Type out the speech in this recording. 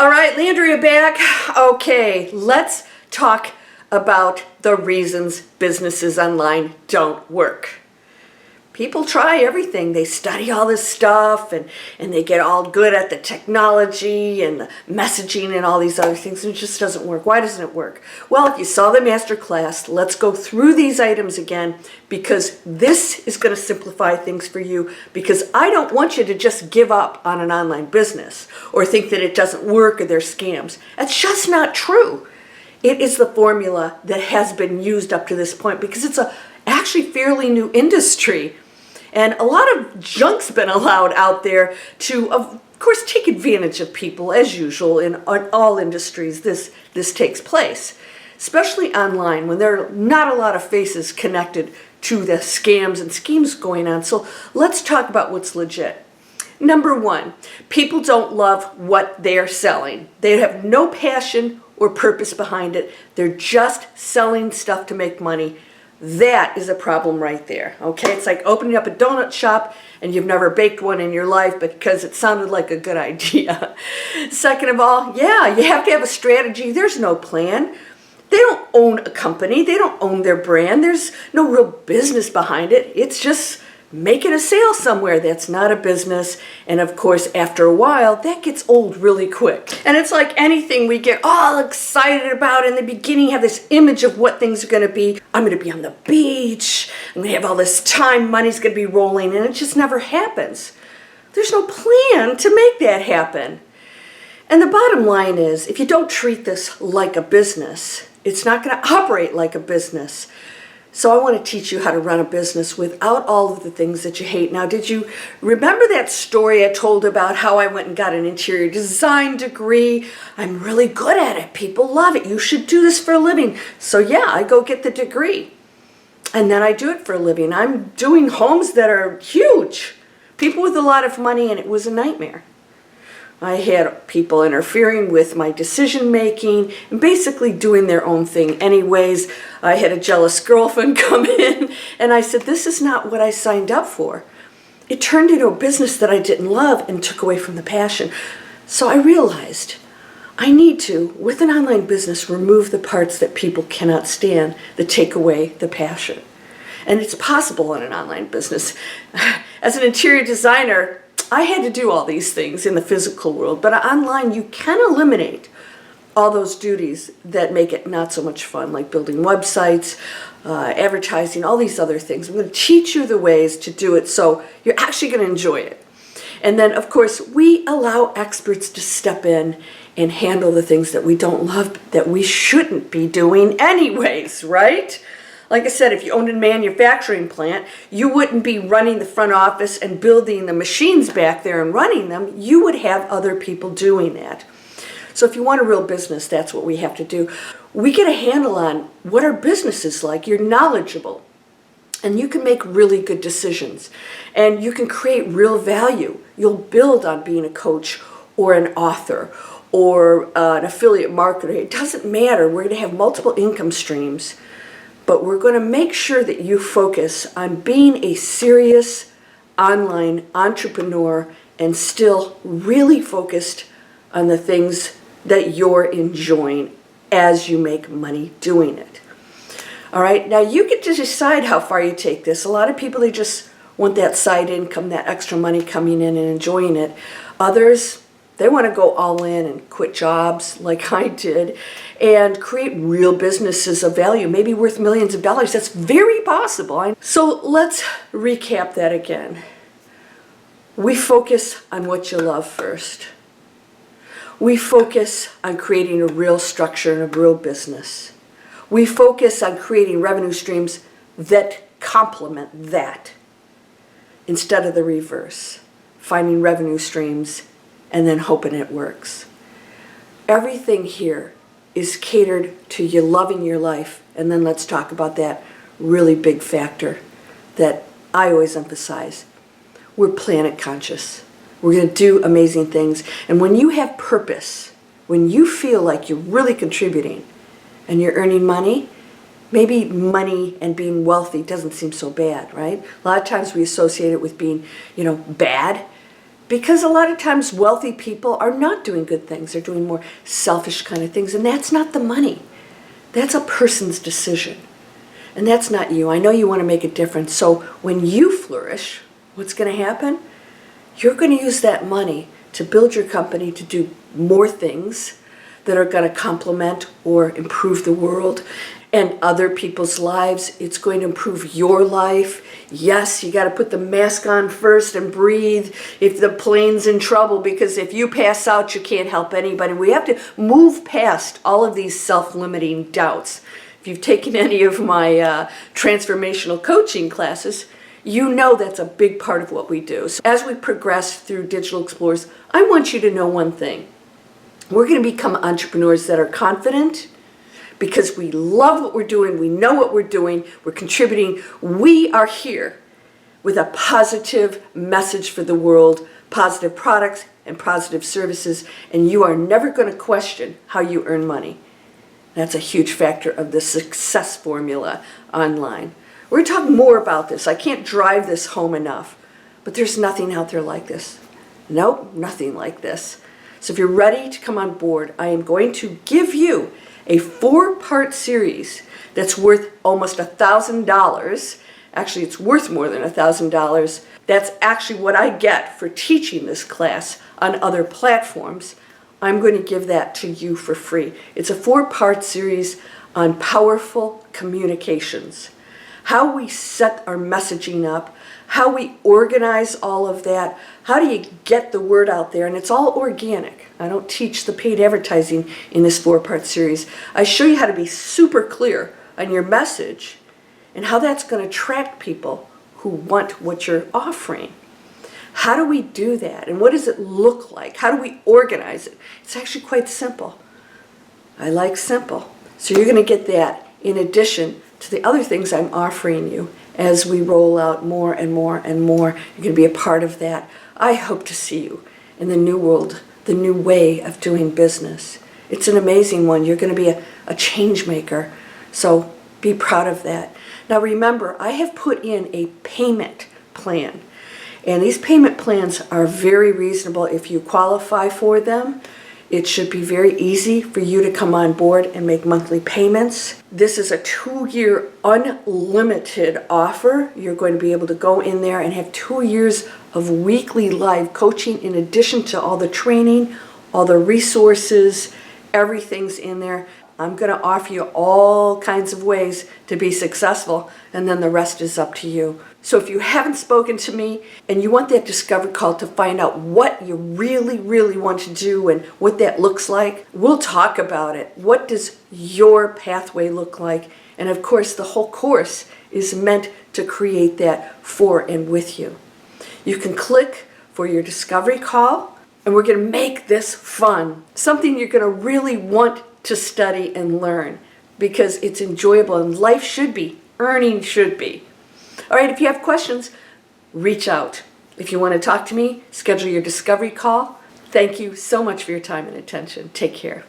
All right, Landria back. Okay, let's talk about the reasons businesses online don't work. People try everything. They study all this stuff and they get all good at the technology and the messaging and all these other things, and it just doesn't work. Why doesn't it work? Well, if you saw the master class, let's go through these items again, because this is going to simplify things for you, because I don't want you to just give up on an online business or think that it doesn't work or they're scams. That's just not true. It is the formula that has been used up to this point, because it's a actually fairly new industry. And a lot of junk's been allowed out there to, of course, take advantage of people, as usual in all industries. This takes place, especially online when there are not a lot of faces connected to the scams and schemes going on. So let's talk about what's legit. Number one, people don't love what they're selling. They have no passion or purpose behind it. They're just selling stuff to make money. That is a problem right there, okay? It's like opening up a donut shop and you've never baked one in your life because it sounded like a good idea. Second of all, yeah, you have to have a strategy. There's no plan. They don't own a company. They don't own their brand. There's no real business behind it. It's just making a sale somewhere. That's not a business. And of course, after a while, that gets old really quick. And it's like anything we get all excited about in the beginning, have this image of what things are going to be. I'm going to be on the beach. I'm going to have all this time. Money's going to be rolling. And it just never happens. There's no plan to make that happen. And the bottom line is, if you don't treat this like a business, it's not going to operate like a business. So I want to teach you how to run a business without all of the things that you hate. Now, did you remember that story I told about how I went and got an interior design degree? I'm really good at it. People love it. You should do this for a living. So yeah, I go get the degree. And then I do it for a living. I'm doing homes that are huge. People with a lot of money, and it was a nightmare. I had people interfering with my decision making and basically doing their own thing anyways. I had a jealous girlfriend come in and I said, this is not what I signed up for. It turned into a business that I didn't love and took away from the passion. So I realized I need to, with an online business, remove the parts that people cannot stand that take away the passion. And it's possible in an online business. As an interior designer, I had to do all these things in the physical world, but online you can eliminate all those duties that make it not so much fun, like building websites, advertising, all these other things. I'm going to teach you the ways to do it so you're actually going to enjoy it. And then, of course, we allow experts to step in and handle the things that we don't love, that we shouldn't be doing anyways, right? Like I said, if you owned a manufacturing plant, you wouldn't be running the front office and building the machines back there and running them. You would have other people doing that. So if you want a real business, that's what we have to do. We get a handle on what our business is like. You're knowledgeable, and you can make really good decisions, and you can create real value. You'll build on being a coach or an author or an affiliate marketer. It doesn't matter. We're going to have multiple income streams. But we're going to make sure that you focus on being a serious online entrepreneur and still really focused on the things that you're enjoying as you make money doing it. All right, now you get to decide how far you take this. A lot of people, they just want that side income, that extra money coming in and enjoying it. Others, they want to go all in and quit jobs like I did and create real businesses of value, maybe worth millions of dollars. That's very possible. So let's recap that again. We focus on what you love first. We focus on creating a real structure and a real business. We focus on creating revenue streams that complement that instead of the reverse, finding revenue streams and then hoping it works. Everything here is catered to you loving your life. And then let's talk about that really big factor that I always emphasize. We're planet conscious. We're going to do amazing things. And when you have purpose, when you feel like you're really contributing and you're earning money, maybe money and being wealthy doesn't seem so bad, right? A lot of times we associate it with being, bad. Because a lot of times wealthy people are not doing good things. They're doing more selfish kind of things. And that's not the money. That's a person's decision. And that's not you. I know you want to make a difference. So when you flourish, what's going to happen? You're going to use that money to build your company to do more things that are going to complement or improve the world and other people's lives. It's going to improve your life. Yes, you got to put the mask on first and breathe if the plane's in trouble, because if you pass out, you can't help anybody. We have to move past all of these self-limiting doubts. If you've taken any of my transformational coaching classes, you know that's a big part of what we do. So as we progress through Digital Explorers, I want you to know one thing. We're going to become entrepreneurs that are confident because we love what we're doing, we know what we're doing, we're contributing. We are here with a positive message for the world, positive products and positive services, and you are never going to question how you earn money. That's a huge factor of the success formula online. We're talking more about this. I can't drive this home enough, but there's nothing out there like this. Nope, nothing like this. So if you're ready to come on board, I am going to give you a 4-part series that's worth almost $1,000. Actually, it's worth more than $1,000. That's actually what I get for teaching this class on other platforms. I'm going to give that to you for free. It's a 4-part series on powerful communications. How we set our messaging up, how we organize all of that, how do you get the word out there, and it's all organic. I don't teach the paid advertising in this 4-part series. I show you how to be super clear on your message and how that's going to attract people who want what you're offering. How do we do that, and what does it look like? How do we organize it? It's actually quite simple. I like simple. So you're going to get that in addition to the other things I'm offering you as we roll out more and more and more. You're going to be a part of that. I hope to see you in the new world, the new way of doing business. It's an amazing one. You're going to be a change maker. So be proud of that. Now remember, I have put in a payment plan. And these payment plans are very reasonable if you qualify for them. It should be very easy for you to come on board and make monthly payments. This is a 2-year unlimited offer. You're going to be able to go in there and have 2 years of weekly live coaching in addition to all the training, all the resources, everything's in there. I'm going to offer you all kinds of ways to be successful, and then the rest is up to you. So if you haven't spoken to me and you want that discovery call to find out what you really, really want to do and what that looks like, we'll talk about it. What does your pathway look like? And of course, the whole course is meant to create that for and with you. You can click for your discovery call, and we're going to make this fun. Something you're going to really want to study and learn because it's enjoyable and life should be, earning should be. All right, if you have questions, reach out. If you want to talk to me, schedule your discovery call. Thank you so much for your time and attention. Take care.